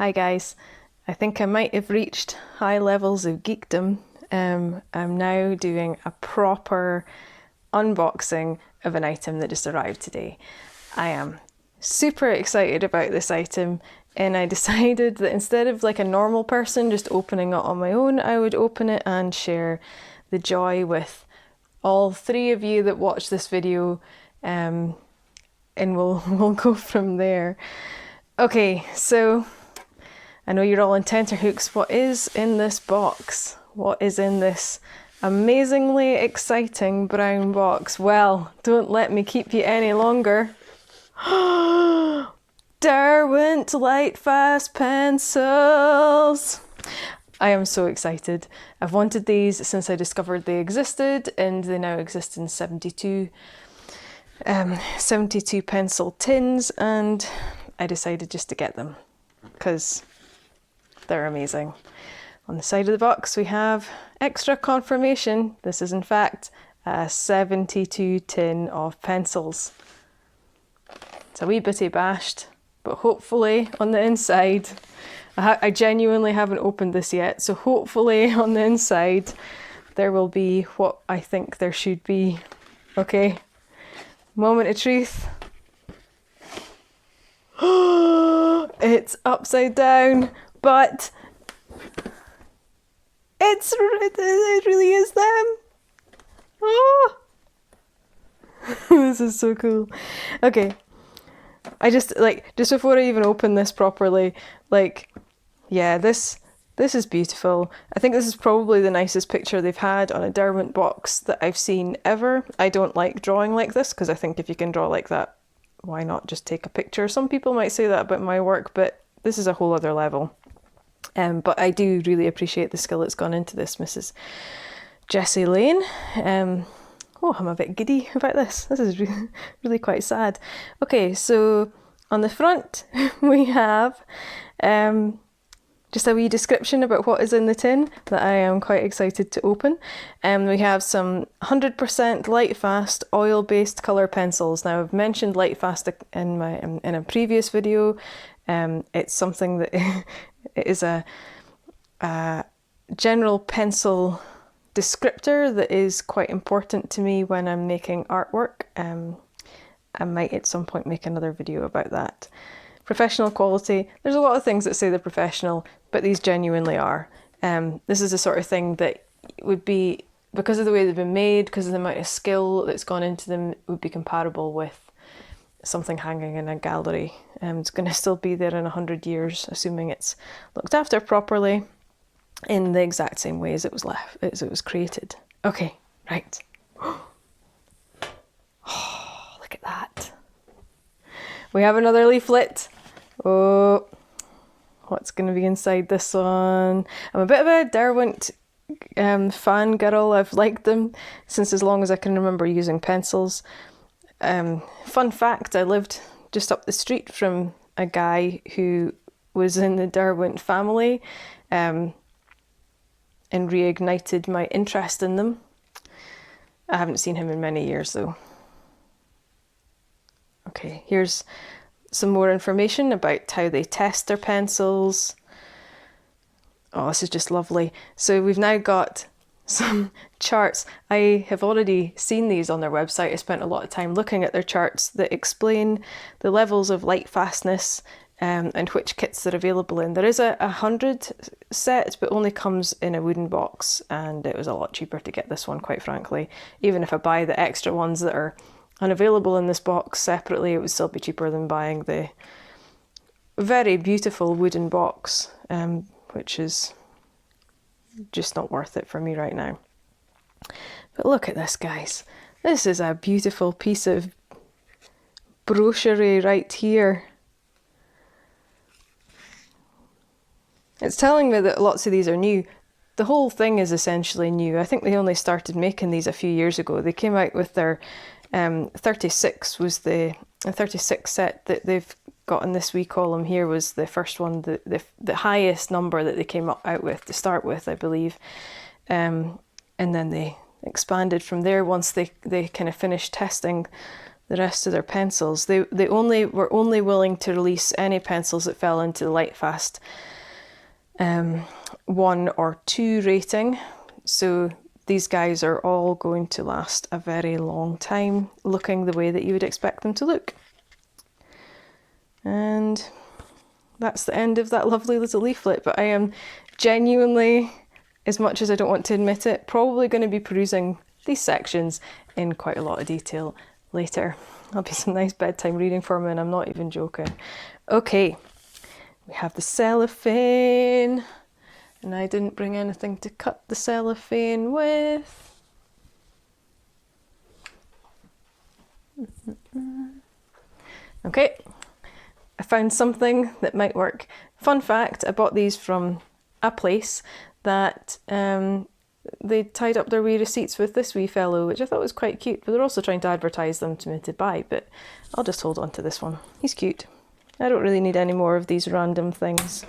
Hi guys, I think I might have reached high levels of geekdom. I'm now doing a proper unboxing of an item that just arrived today. I am super excited about this item, and I decided that instead of like a normal person just opening it on my own, I would open it and share the joy with all three of you that watch this video, and we'll go from there. Okay, so I know you're all on tenterhooks. What is in this box? What is in this amazingly exciting brown box? Well, don't let me keep you any longer. Derwent Lightfast pencils! I am so excited. I've wanted these since I discovered they existed, and they now exist in 72 pencil tins, and I decided just to get them because they're amazing. On the side of the box we have extra confirmation. This is in fact a 72 tin of pencils. It's a wee bitty bashed, but hopefully on the inside, I genuinely haven't opened this yet, so hopefully on the inside there will be what I think there should be. Okay, moment of truth. It's upside down, but it really is them. Oh, this is so cool. Okay, I just before I even open this properly, yeah, this is beautiful. I think this is probably the nicest picture they've had on a Derwent box that I've seen ever. I don't like drawing like this because I think if you can draw like that, why not just take a picture? Some people might say that about my work, but this is a whole other level. But I do really appreciate the skill that's gone into this, Mrs. Jessie Lane. Oh, I'm a bit giddy about this. This is really quite sad. Okay, so on the front we have just a wee description about what is in the tin that I am quite excited to open. We have some 100% Lightfast oil-based colour pencils. Now I've mentioned Lightfast in a previous video. It's something that it is a general pencil descriptor that is quite important to me when I'm making artwork. I might at some point make another video about that. Professional quality. There's a lot of things that say they're professional, but these genuinely are. This is the sort of thing that would be, because of the way they've been made, because of the amount of skill that's gone into them, would be comparable with something hanging in a gallery. It's going to still be there in 100 years, assuming it's looked after properly in the exact same way as it was created. Okay, right. Oh, look at that. We have another leaflet. Oh, what's going to be inside this one? I'm a bit of a Derwent fangirl. I've liked them since as long as I can remember using pencils. Fun fact, I lived just up the street from a guy who was in the Derwent family, and reignited my interest in them. I haven't seen him in many years though. Okay, here's some more information about how they test their pencils. Oh, this is just lovely. So we've now got some charts. I have already seen these on their website. I spent a lot of time looking at their charts that explain the levels of light fastness and which kits they're available in. There is a 100 set, but only comes in a wooden box, and it was a lot cheaper to get this one, quite frankly. Even if I buy the extra ones that are unavailable in this box separately, it would still be cheaper than buying the very beautiful wooden box, which is just not worth it for me right now. But look at this, guys. This is a beautiful piece of brochury right here. It's telling me that lots of these are new. The whole thing is essentially new. I think they only started making these a few years ago. They came out with their 36 was the 36 set that they've got in this wee column here, was the first one, the highest number that they came out with to start with, I believe. And then they expanded from there once they kind of finished testing the rest of their pencils. They were only willing to release any pencils that fell into the Lightfast 1 or 2 rating. So these guys are all going to last a very long time, looking the way that you would expect them to look. And that's the end of that lovely little leaflet. But I am genuinely, as much as I don't want to admit it, probably going to be perusing these sections in quite a lot of detail later. That'll be some nice bedtime reading for me, and I'm not even joking. Okay, we have the cellophane, and I didn't bring anything to cut the cellophane with. Okay, I found something that might work. Fun fact, I bought these from a place that they tied up their wee receipts with this wee fellow, which I thought was quite cute, but they're also trying to advertise them to me to buy, but I'll just hold on to this one. He's cute. I don't really need any more of these random things,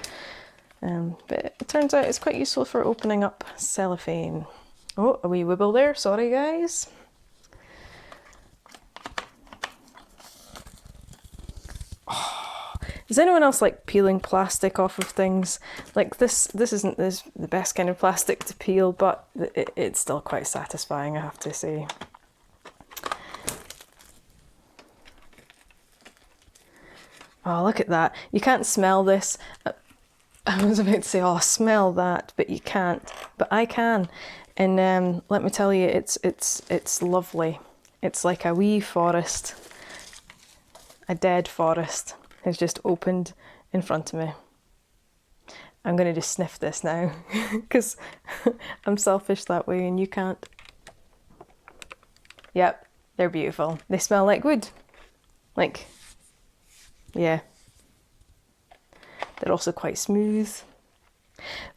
but it turns out it's quite useful for opening up cellophane. Oh, a wee wibble there, sorry guys. Does anyone else like peeling plastic off of things? Like this isn't the best kind of plastic to peel, but it's still quite satisfying, I have to say. Oh, look at that. You can't smell this. I was about to say, oh, smell that, but you can't. But I can. And let me tell you, it's lovely. It's like a wee forest, a dead forest has just opened in front of me. I'm going to just sniff this now because I'm selfish that way and you can't. Yep, they're beautiful. They smell like wood. Like, yeah. They're also quite smooth.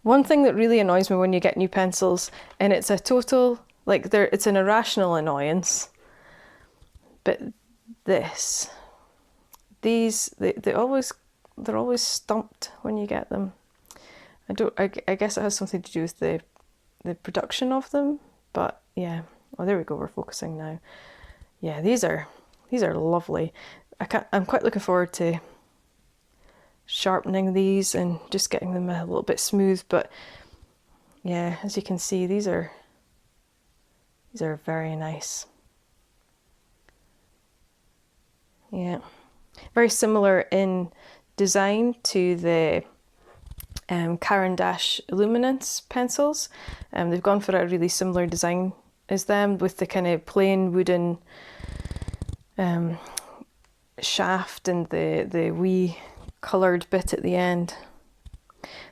One thing that really annoys me when you get new pencils, and it's a total, like it's an irrational annoyance, but they're always stumped when you get them. I guess it has something to do with the production of them, but yeah. Oh, there we go, we're focusing now. Yeah, these are lovely. I'm quite looking forward to sharpening these and just getting them a little bit smooth, but yeah, as you can see, these are very nice. Yeah. Very similar in design to the Caran d'Ache Illuminance pencils. They've gone for a really similar design as them, with the kind of plain wooden shaft and the wee coloured bit at the end.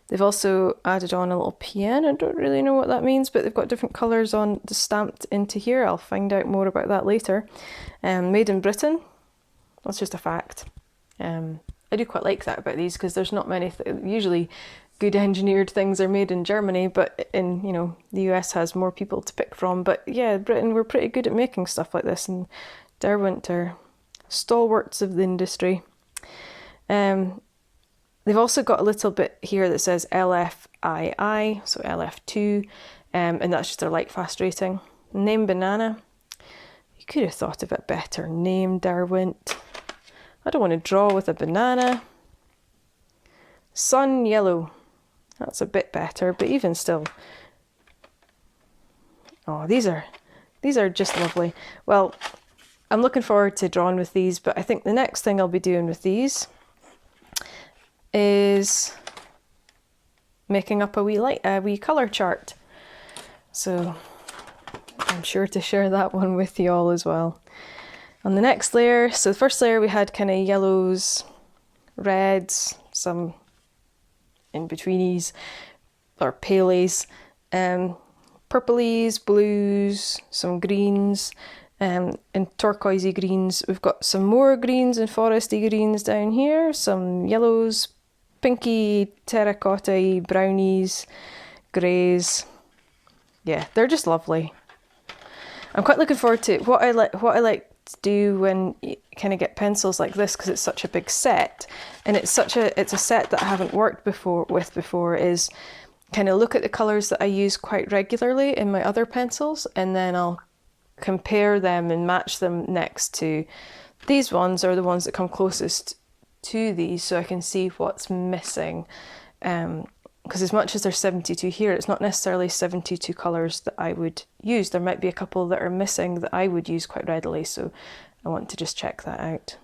They've also added on a little PN. I don't really know what that means, but they've got different colours on stamped into here. I'll find out more about that later. Made in Britain. That's just a fact. I do quite like that about these, because there's not many, usually good engineered things are made in Germany, but in, you know, the US has more people to pick from. But yeah, Britain, we're pretty good at making stuff like this, and Derwent are stalwarts of the industry. They've also got a little bit here that says LFII, so LF2, and that's just their Lightfast rating. Name Banana. You could have thought of a better name, Derwent. I don't want to draw with a banana. Sun Yellow. That's a bit better, but even still. Oh, these are just lovely. Well, I'm looking forward to drawing with these, but I think the next thing I'll be doing with these is making up a wee colour chart. So I'm sure to share that one with you all as well. On the next layer, so the first layer we had kind of yellows, reds, some in-betweenies or paleys, purplies, blues, some greens, and turquoisey greens. We've got some more greens and foresty greens down here, some yellows, pinky, terracotta-y, brownies, greys. Yeah, they're just lovely. I'm quite looking forward to what I like to do when you kind of get pencils like this, because it's such a big set, and it's a set that I haven't worked with before, is kind of look at the colours that I use quite regularly in my other pencils, and then I'll compare them and match them next to these ones are the ones that come closest to these, so I can see what's missing. Because as much as there's 72 here, it's not necessarily 72 colours that I would use. There might be a couple that are missing that I would use quite readily, so I want to just check that out.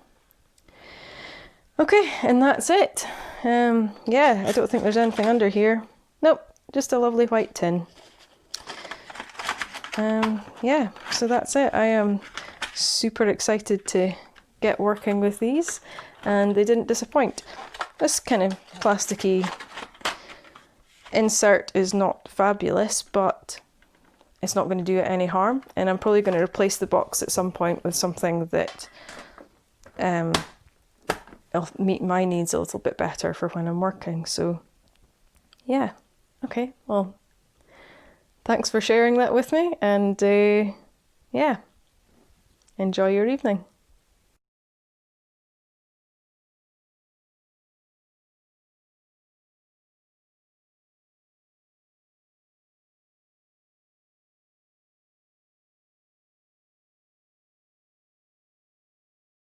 Okay, and that's it. Yeah, I don't think there's anything under here. Nope, just a lovely white tin. Yeah, so that's it. I am super excited to get working with these, and they didn't disappoint. This kind of plasticky insert is not fabulous, but it's not going to do it any harm, and I'm probably going to replace the box at some point with something that will meet my needs a little bit better for when I'm working. So yeah, okay, well, thanks for sharing that with me, and yeah, enjoy your evening.